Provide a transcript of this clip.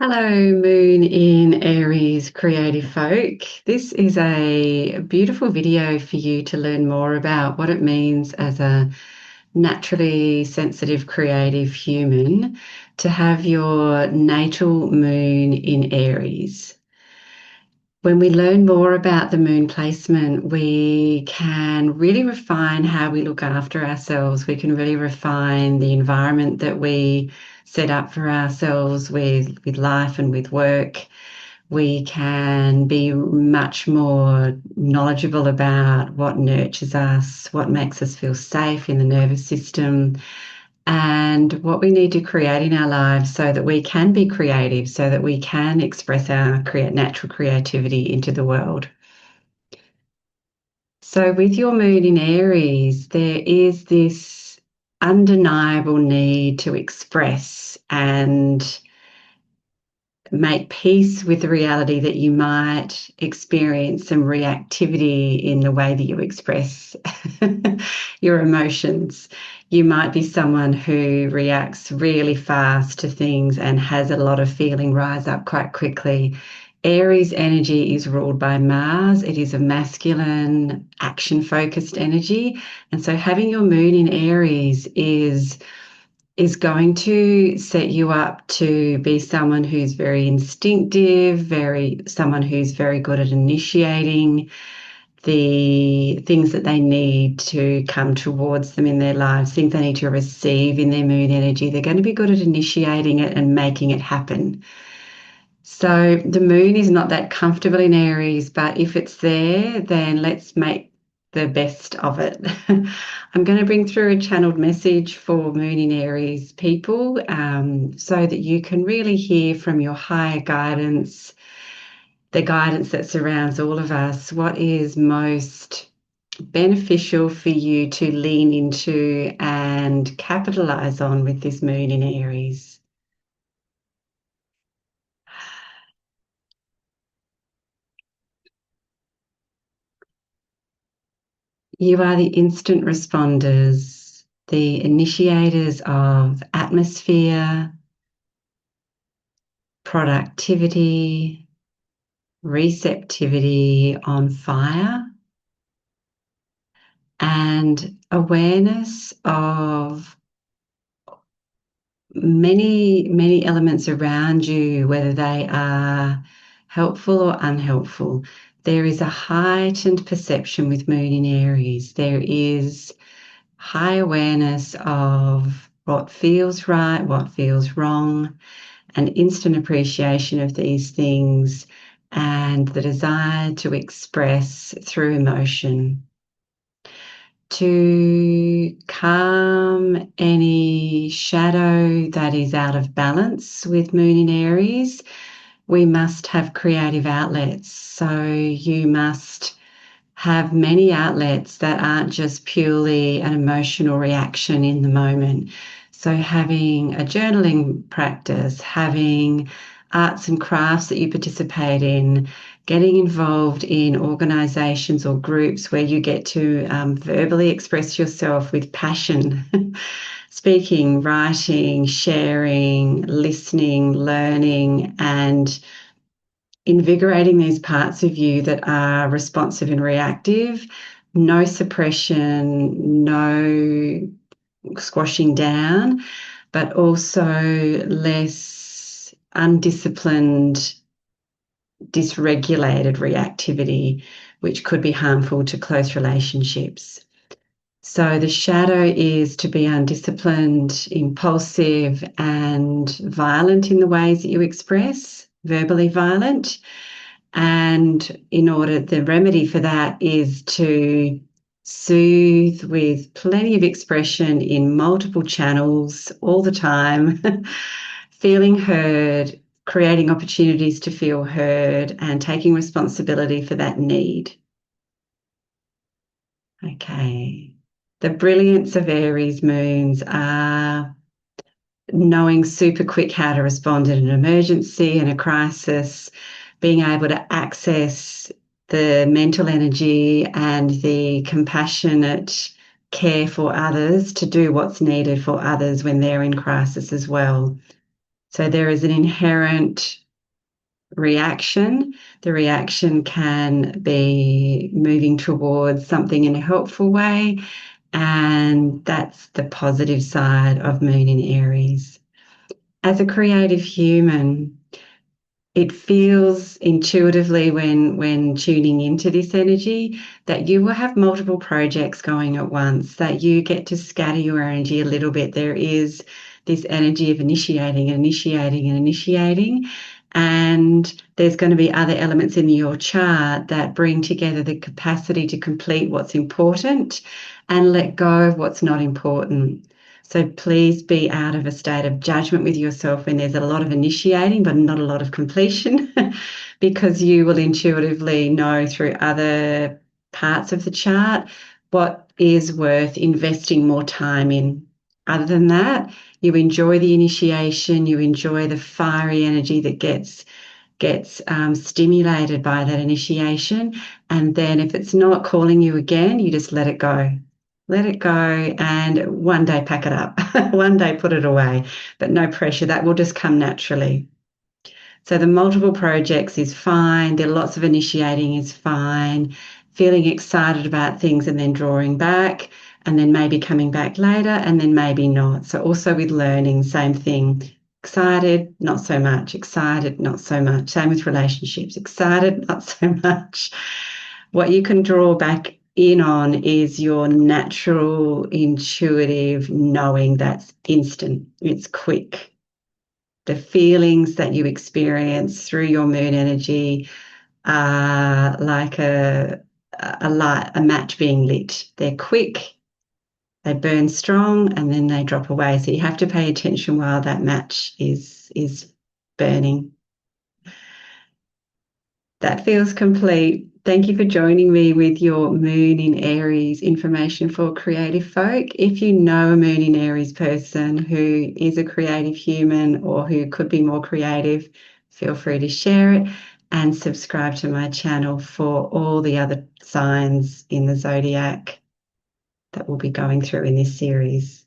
Hello, Moon in Aries creative folk. This is a beautiful video for you to learn more about what it means as a naturally sensitive, creative human to have your natal moon in Aries. When we learn more about the moon placement, we can really refine how we look after ourselves. We can really refine the environment that we set up for ourselves with life and with work. We can be much more knowledgeable about what nurtures us, what makes us feel safe in the nervous system, and what we need to create in our lives so that we can be creative, so that we can express our natural creativity into the world. So, with your moon in Aries, there is this undeniable need to express and make peace with the reality that you might experience some reactivity in the way that you express your emotions. You might be someone who reacts really fast to things and has a lot of feeling rise up quite quickly. Aries energy is ruled by Mars. It is a masculine, action focused energy. And so having your moon in Aries is going to set you up to be someone who's very instinctive, someone who's very good at initiating the things that they need to come towards them in their lives, things they need to receive in their moon energy. They're going to be good at initiating it and making it happen. So the moon is not that comfortable in Aries, but if it's there, then let's make the best of it. I'm going to bring through a channeled message for Moon in Aries people so that you can really hear from your higher guidance, the guidance that surrounds all of us, what is most beneficial for you to lean into and capitalize on with this Moon in Aries. You are the instant responders, the initiators of atmosphere, productivity, receptivity on fire, and awareness of many elements around you, whether they are helpful or unhelpful. There is a heightened perception with Moon in Aries. There is high awareness of what feels right, what feels wrong, an instant appreciation of these things, and the desire to express through emotion. To calm any shadow that is out of balance with Moon in Aries, we must have creative outlets. So you must have many outlets that aren't just purely an emotional reaction in the moment. So having a journaling practice, having arts and crafts that you participate in, getting involved in organizations or groups where you get to verbally express yourself with passion, speaking, writing, sharing, listening, learning, and invigorating these parts of you that are responsive and reactive, no suppression, no squashing down, but also less undisciplined, dysregulated reactivity, which could be harmful to close relationships. So the shadow is to be undisciplined, impulsive, and violent in the ways that you express, verbally violent. And the remedy for that is to soothe with plenty of expression in multiple channels all the time, feeling heard, creating opportunities to feel heard, and taking responsibility for that need. Okay. The brilliance of Aries moons are knowing super quick how to respond in an emergency and a crisis, being able to access the mental energy and the compassionate care for others to do what's needed for others when they're in crisis as well. So there is an inherent reaction. The reaction can be moving towards something in a helpful way, and that's the positive side of Moon in Aries. As a creative human, it feels intuitively when tuning into this energy that you will have multiple projects going at once, that you get to scatter your energy a little bit. There is this energy of initiating and initiating and initiating. And there's going to be other elements in your chart that bring together the capacity to complete what's important and let go of what's not important. So please be out of a state of judgment with yourself when there's a lot of initiating, but not a lot of completion, because you will intuitively know through other parts of the chart what is worth investing more time in. Other than that, you enjoy the initiation, you enjoy the fiery energy that gets stimulated by that initiation. And then if it's not calling you again, you just let it go. Let it go and one day pack it up. One day put it away, but no pressure. That will just come naturally. So the multiple projects is fine. There are lots of initiating is fine. Feeling excited about things and then drawing back and then maybe coming back later and then maybe not. So also with learning, same thing. Excited, not so much. Excited, not so much. Same with relationships. Excited, not so much. What you can draw back in on is your natural, intuitive knowing that's instant. It's quick. The feelings that you experience through your moon energy are like a light, a match being lit. They're quick, they burn strong, and then they drop away. So you have to pay attention while that match is burning. That feels complete. Thank you for joining me with your Moon in Aries information for creative folk. If you know a Moon in Aries person who is a creative human or who could be more creative, feel free to share it and subscribe to my channel for all the other signs in the zodiac that we'll be going through in this series.